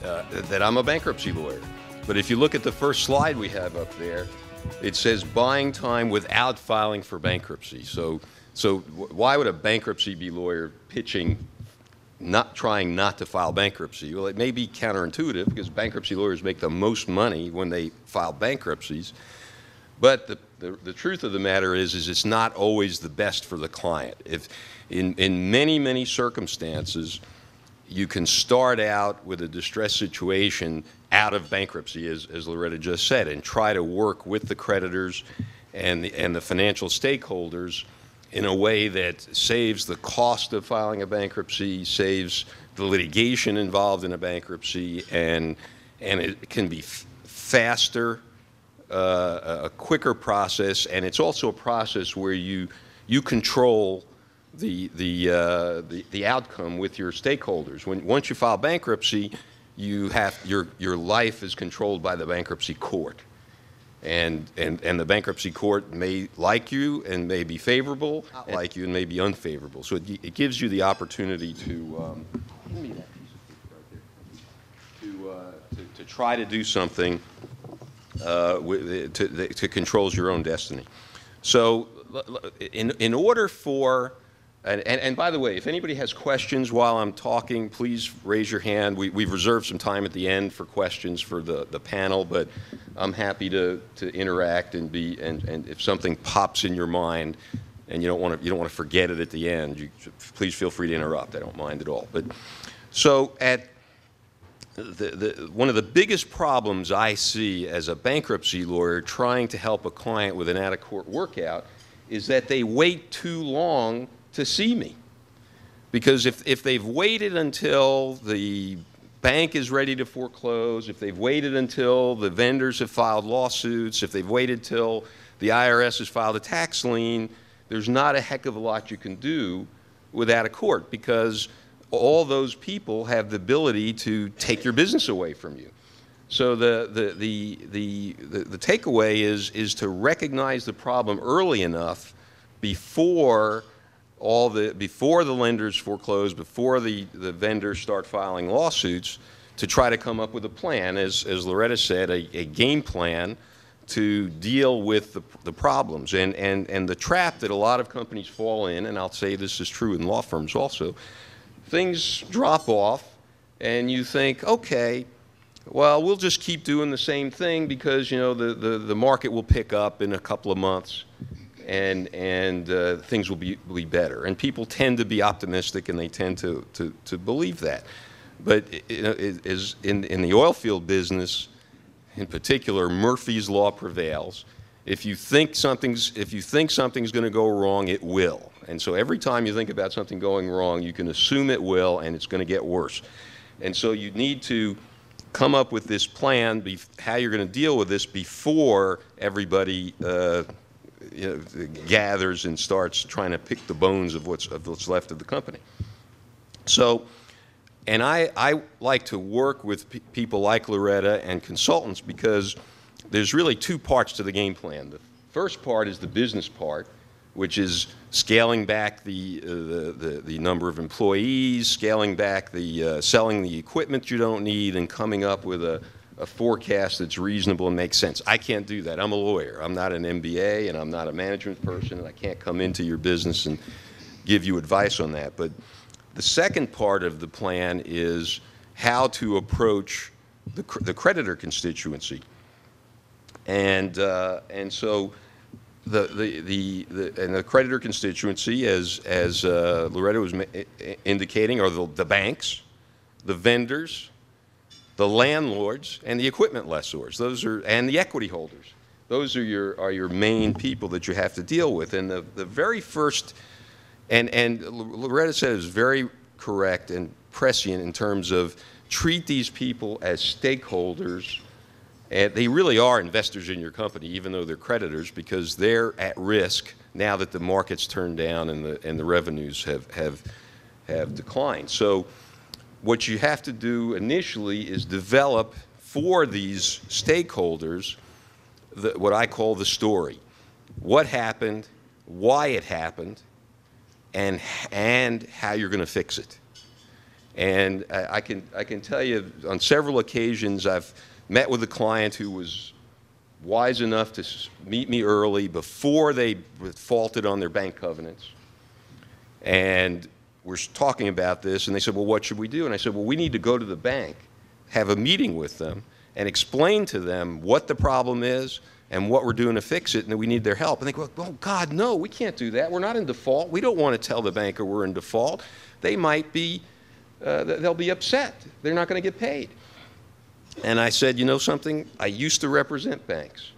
that I'm a bankruptcy lawyer. But if you look at the first slide we have up there, it says buying time without filing for bankruptcy. So why would a bankruptcy lawyer pitching trying not to file bankruptcy? Well, it may be counterintuitive because bankruptcy lawyers make the most money when they file bankruptcies. But the truth of the matter is it's not always the best for the client. If in many circumstances, you can start out with a distressed situation out of bankruptcy, as Loretta just said, and try to work with the creditors and the financial stakeholders in a way that saves the cost of filing a bankruptcy, saves the litigation involved in a bankruptcy, and it can be faster, a quicker process, and it's also a process where you control the outcome with your stakeholders. Once you file bankruptcy, your life is controlled by the bankruptcy court, and the bankruptcy court may like you and may be favorable, like you and may be unfavorable. So it gives you the opportunity to give me that piece of paper right there, to try to do something to controls your own destiny. So in order for and by the way, if anybody has questions while I'm talking, please raise your hand. We've reserved some time at the end for questions for the panel, but I'm happy to interact and if something pops in your mind and you don't want to forget it at the end, please feel free to interrupt. I don't mind at all. But so one of the biggest problems I see as a bankruptcy lawyer trying to help a client with an out-of-court workout is that they wait too long to see me. Because if they've waited until the bank is ready to foreclose, if they've waited until the vendors have filed lawsuits, if they've waited till the IRS has filed a tax lien, there's not a heck of a lot you can do with out-of-court, because all those people have the ability to take your business away from you. So the takeaway is to recognize the problem early enough before the lenders foreclose, before the vendors start filing lawsuits, to try to come up with a plan, as Loretta said, a game plan to deal with the problems. And the trap that a lot of companies fall in, and I'll say this is true in law firms also, things drop off and you think, okay, well, we'll just keep doing the same thing because, the market will pick up in a couple of months and things will be better. And people tend to be optimistic and they tend to believe that. But is in the oil field business, in particular, Murphy's Law prevails. If you think something's going to go wrong, it will. And so every time you think about something going wrong, you can assume it will, and it's going to get worse. And so you need to come up with this plan, how you're going to deal with this before everybody gathers and starts trying to pick the bones of what's left of the company. So, and I like to work with people like Loretta and consultants because there's really two parts to the game plan. The first part is the business part, which is scaling back the number of employees, scaling back selling the equipment you don't need, and coming up with a forecast that's reasonable and makes sense. I can't do that. I'm a lawyer. I'm not an MBA, and I'm not a management person, and I can't come into your business and give you advice on that. But the second part of the plan is how to approach the creditor constituency. And so the creditor constituency, as Loretta was indicating, are the banks, the vendors, the landlords, and the equipment lessors. And the equity holders. Those are your main people that you have to deal with. And the very first, and Loretta said it was very correct and prescient in terms of treat these people as stakeholders. And they really are investors in your company, even though they're creditors, because they're at risk now that the market's turned down and the revenues have declined. So what you have to do initially is develop for these stakeholders what I call the story. What happened, why it happened, and how you're going to fix it. And I can tell you on several occasions I've met with a client who was wise enough to meet me early before they defaulted on their bank covenants. And we're talking about this, and they said, well, what should we do? And I said, well, we need to go to the bank, have a meeting with them, and explain to them what the problem is and what we're doing to fix it, and that we need their help. And they go, oh, God, no, we can't do that. We're not in default. We don't want to tell the banker we're in default. They might be, they'll be upset. They're not going to get paid. And I said, you know something? I used to represent banks.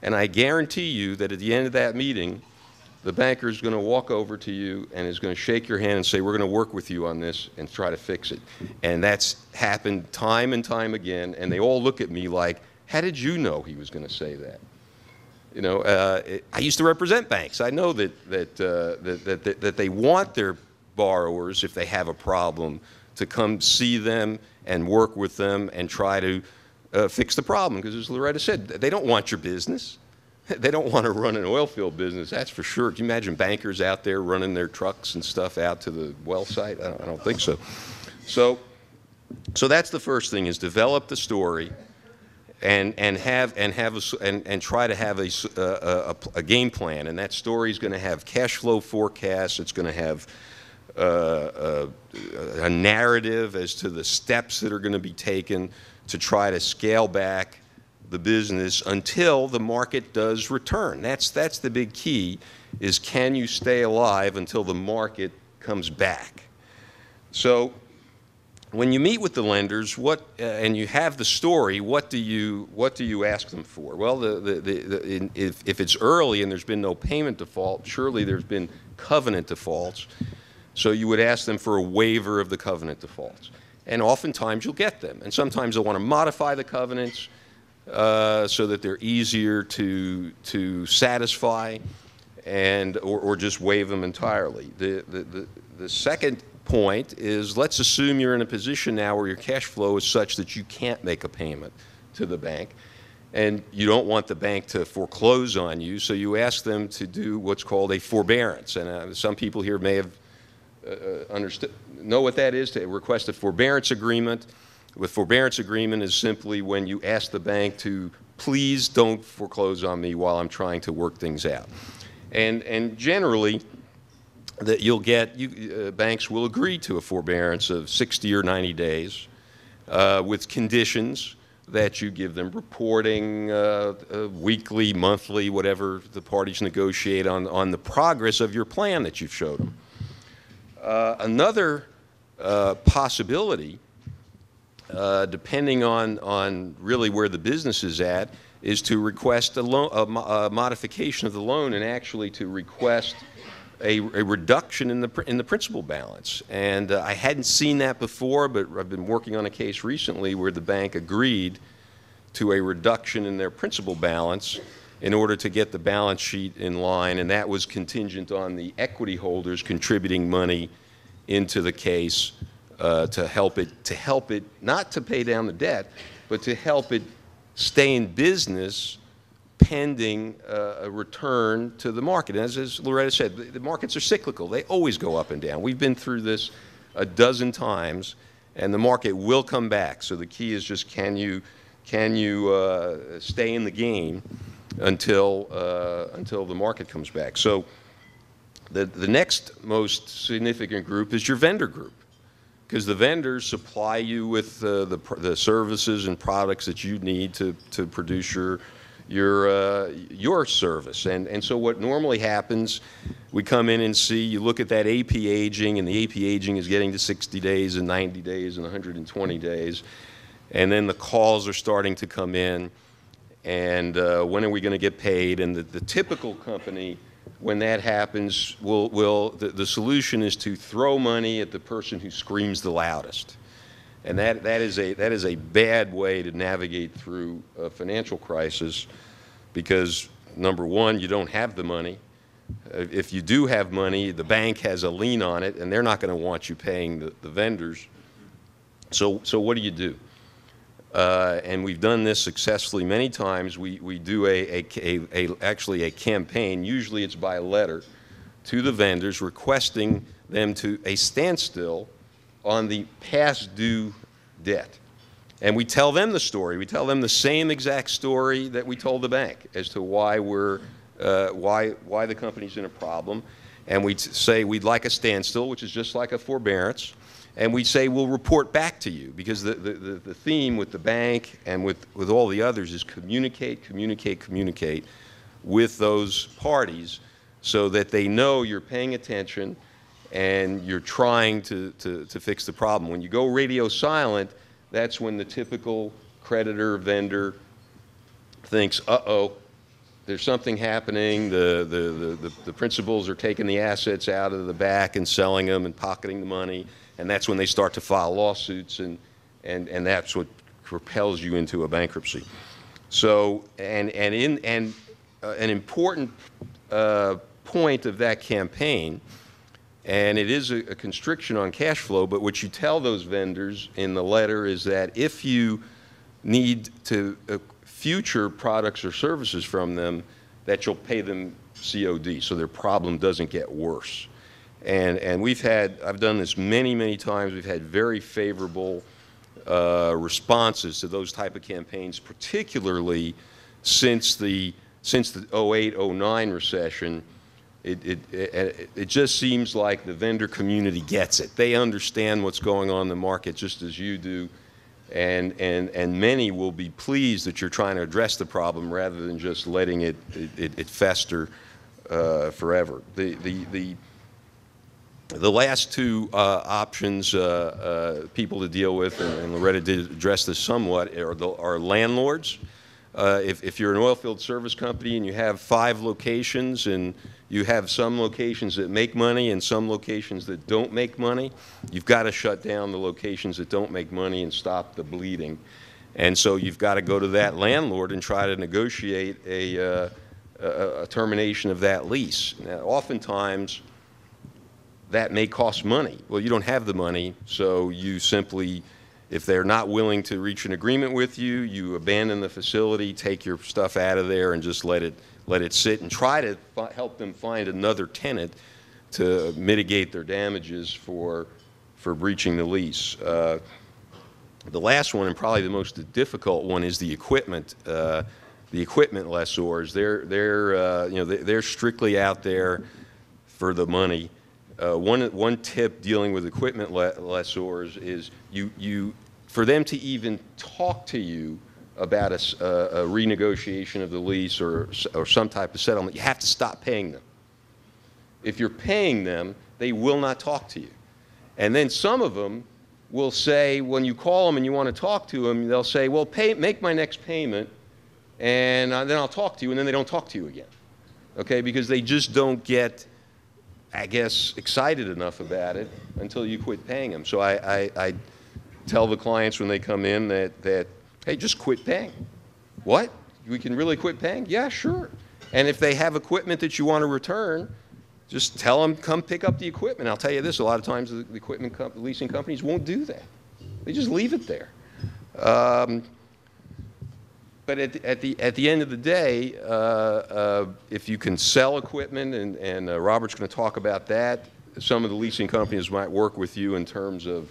And I guarantee you that at the end of that meeting, the banker is going to walk over to you and is going to shake your hand and say, we're going to work with you on this and try to fix it. And that's happened time and time again. And they all look at me like, how did you know he was going to say that? You know, I used to represent banks. I know that they want their borrowers, if they have a problem, to come see them and work with them and try to fix the problem. Because as Loretta said, they don't want your business. They don't want to run an oil field business, that's for sure. Can you imagine bankers out there running their trucks and stuff out to the well site? I don't think so. So that's the first thing, is develop the story and try to have a game plan. And that story is going to have cash flow forecasts. It's going to have a narrative as to the steps that are going to be taken to try to scale back the business until the market does return. That's the big key, is can you stay alive until the market comes back? So when you meet with the lenders, and you have the story, what do you ask them for? Well, if it's early and there's been no payment default, surely there's been covenant defaults. So you would ask them for a waiver of the covenant defaults. And oftentimes you'll get them. And sometimes they'll want to modify the covenants so that they're easier to satisfy, or just waive them entirely. The second point is, let's assume you're in a position now where your cash flow is such that you can't make a payment to the bank, and you don't want the bank to foreclose on you, so you ask them to do what's called a forbearance. And some people here may have know what that is, to request a forbearance agreement. The forbearance agreement is simply when you ask the bank to please don't foreclose on me while I'm trying to work things out. And generally, that you'll get, banks will agree to a forbearance of 60 or 90 days with conditions that you give them reporting weekly, monthly, whatever the parties negotiate on the progress of your plan that you've showed them. Another possibility, depending on really where the business is at, is to request a modification of the loan, and actually to request a reduction in the principal balance. And I hadn't seen that before, but I've been working on a case recently where the bank agreed to a reduction in their principal balance in order to get the balance sheet in line, and that was contingent on the equity holders contributing money into the case to help it not to pay down the debt, but to help it stay in business pending a return to the market. And as Loretta said, the markets are cyclical. They always go up and down. We've been through this a dozen times, and the market will come back. So the key is just can you stay in the game until the market comes back. So the next most significant group is your vendor group, because the vendors supply you with the services and products that you need to produce your service. And so what normally happens, we come in and see, you look at that AP aging, and the AP aging is getting to 60 days and 90 days and 120 days, and then the calls are starting to come in, and when are we going to get paid? And the typical company, when that happens, the solution is to throw money at the person who screams the loudest. And that is a bad way to navigate through a financial crisis, because number one, you don't have the money. If you do have money, the bank has a lien on it, and they're not going to want you paying the vendors. So what do? And we've done this successfully many times. We do actually a campaign. Usually it's by letter to the vendors requesting them to a standstill on the past due debt. And we tell them the story. We tell them the same exact story that we told the bank as to why why the company's in a problem. And we say we'd like a standstill, which is just like a forbearance. And we say we'll report back to you, because the theme with the bank and with all the others is communicate, communicate, communicate with those parties so that they know you're paying attention and you're trying to fix the problem. When you go radio silent, that's when the typical creditor vendor thinks, uh-oh, there's something happening. The principals are taking the assets out of the back and selling them and pocketing the money, and that's when they start to file lawsuits, and that's what propels you into a bankruptcy. So, an important point of that campaign, and it is a constriction on cash flow, but what you tell those vendors in the letter is that if you need to future products or services from them, that you'll pay them COD, so their problem doesn't get worse. And I've done this many times. We've had very favorable responses to those type of campaigns, particularly since the 08-09 recession. It just seems like the vendor community gets it. They understand what's going on in the market just as you do, and many will be pleased that you're trying to address the problem rather than just letting it fester forever. The last two options people to deal with, and Loretta did address this somewhat, are landlords. If you're an oilfield service company and you have 5 locations and you have some locations that make money and some locations that don't make money, you've got to shut down the locations that don't make money and stop the bleeding. And so you've got to go to that landlord and try to negotiate a termination of that lease. Now, oftentimes, that may cost money. Well, you don't have the money, so you simply, if they're not willing to reach an agreement with you, you abandon the facility, take your stuff out of there, and just let it sit and try to help them find another tenant to mitigate their damages for breaching the lease. The last one, and probably the most difficult one, is the equipment. The equipment lessors. They're strictly out there for the money. One tip dealing with equipment lessors is for them to even talk to you about a renegotiation of the lease or some type of settlement, you have to stop paying them. If you're paying them, they will not talk to you. And then some of them will say, when you call them and you want to talk to them, they'll say, well, make my next payment, and then I'll talk to you, and then they don't talk to you again. Okay, because they just don't get, I guess, excited enough about it until you quit paying them. So I tell the clients when they come in that hey, just quit paying. What? We can really quit paying? Yeah, sure. And if they have equipment that you want to return, just tell them, come pick up the equipment. I'll tell you this, a lot of times the leasing companies won't do that. They just leave it there. But at the end of the day, if you can sell equipment, and Robert's going to talk about that, some of the leasing companies might work with you in terms of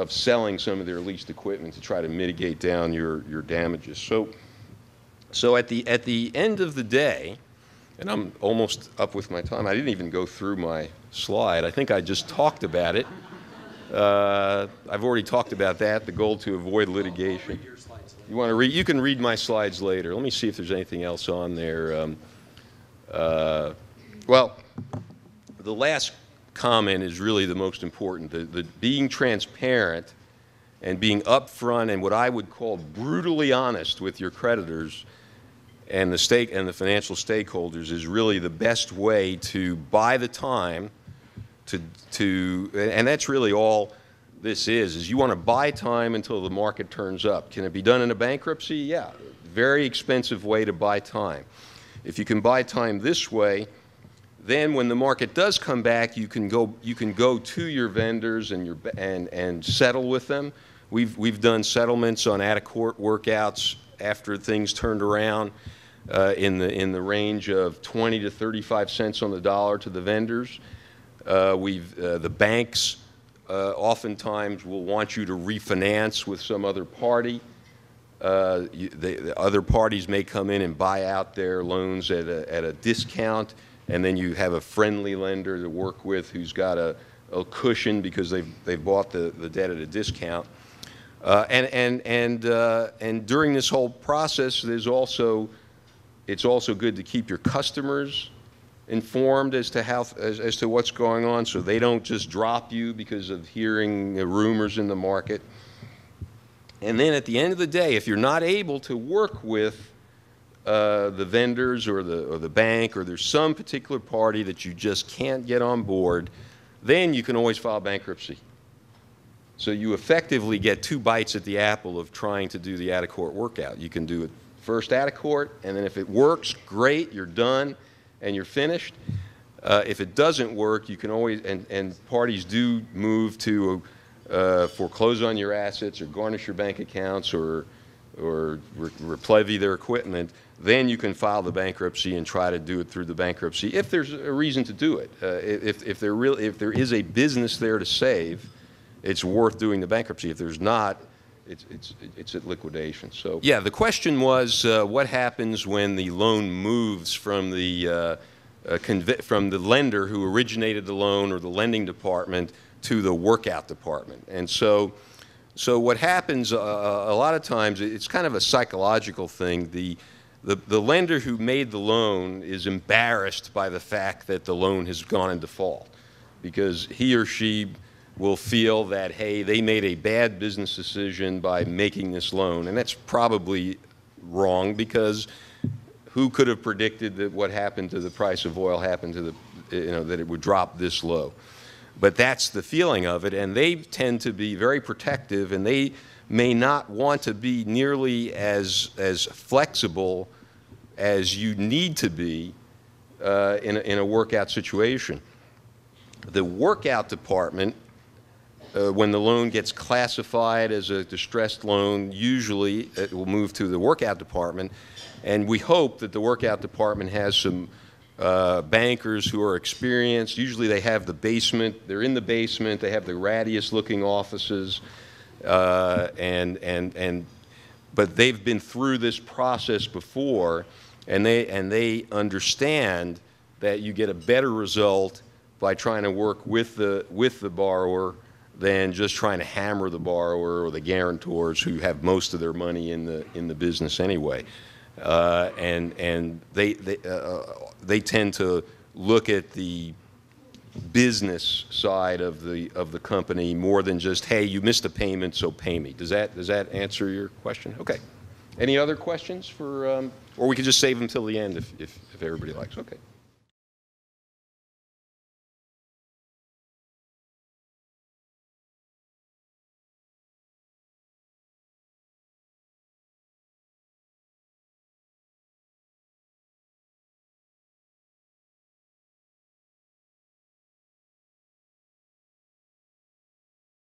selling some of their leased equipment to try to mitigate down your damages. So at the end of the day, and I'm almost up with my time. I didn't even go through my slide. I think I just talked about it. I've already talked about that, the goal to avoid litigation. You want to read? You can read my slides later. Let me see if there's anything else on there. Well, the last comment is really the most important. The being transparent and being upfront and what I would call brutally honest with your creditors and the financial stakeholders is really the best way to buy the time and that's really all this is you want to buy time until the market turns up. Can it be done in a bankruptcy? Yeah. Very expensive way to buy time. If you can buy time this way, then when the market does come back, you can go to your vendors and settle with them. We've done settlements on out-of-court workouts after things turned around in the range of 20 to 35 cents on the dollar to the vendors. The banks oftentimes will want you to refinance with some other party. The other parties may come in and buy out their loans at a discount, and then you have a friendly lender to work with who's got a cushion because they've bought the debt at a discount. And during this whole process, it's also good to keep your customers informed as to what's going on, so they don't just drop you because of hearing rumors in the market. And then at the end of the day, if you're not able to work with the vendors or the bank, or there's some particular party that you just can't get on board, then you can always file bankruptcy. So you effectively get 2 bites at the apple of trying to do the out-of-court workout. You can do it first out of court, and then if it works, great, you're done and you're finished. If it doesn't work, you can always, and parties do move to foreclose on your assets or garnish your bank accounts or replevy their equipment, then you can file the bankruptcy and try to do it through the bankruptcy if there's a reason to do it. If there is a business there to save, it's worth doing the bankruptcy. If there's not, it's at liquidation. So yeah, the question was what happens when the loan moves from the lender who originated the loan or the lending department to the workout department. And so what happens a lot of times, it's kind of a psychological thing. The lender who made the loan is embarrassed by the fact that the loan has gone in default, because he or she will feel that, hey, they made a bad business decision by making this loan. And that's probably wrong, because who could have predicted that what happened to the price of oil happened to that it would drop this low? But that's the feeling of it, and they tend to be very protective, and they may not want to be nearly as flexible as you need to be in a workout situation. The workout department, when the loan gets classified as a distressed loan, usually it will move to the workout department, and we hope that the workout department has some bankers who are experienced. Usually they have the basement, they're in the basement, they have the rattiest looking offices, but they've been through this process before, and they understand that you get a better result by trying to work with the borrower than just trying to hammer the borrower or the guarantors who have most of their money in the business anyway. And they tend to look at the business side of the company more than just, hey, you missed a payment, so pay me. Does that answer your question? Okay. Any other questions for, or we could just save them till the end if everybody likes. Okay.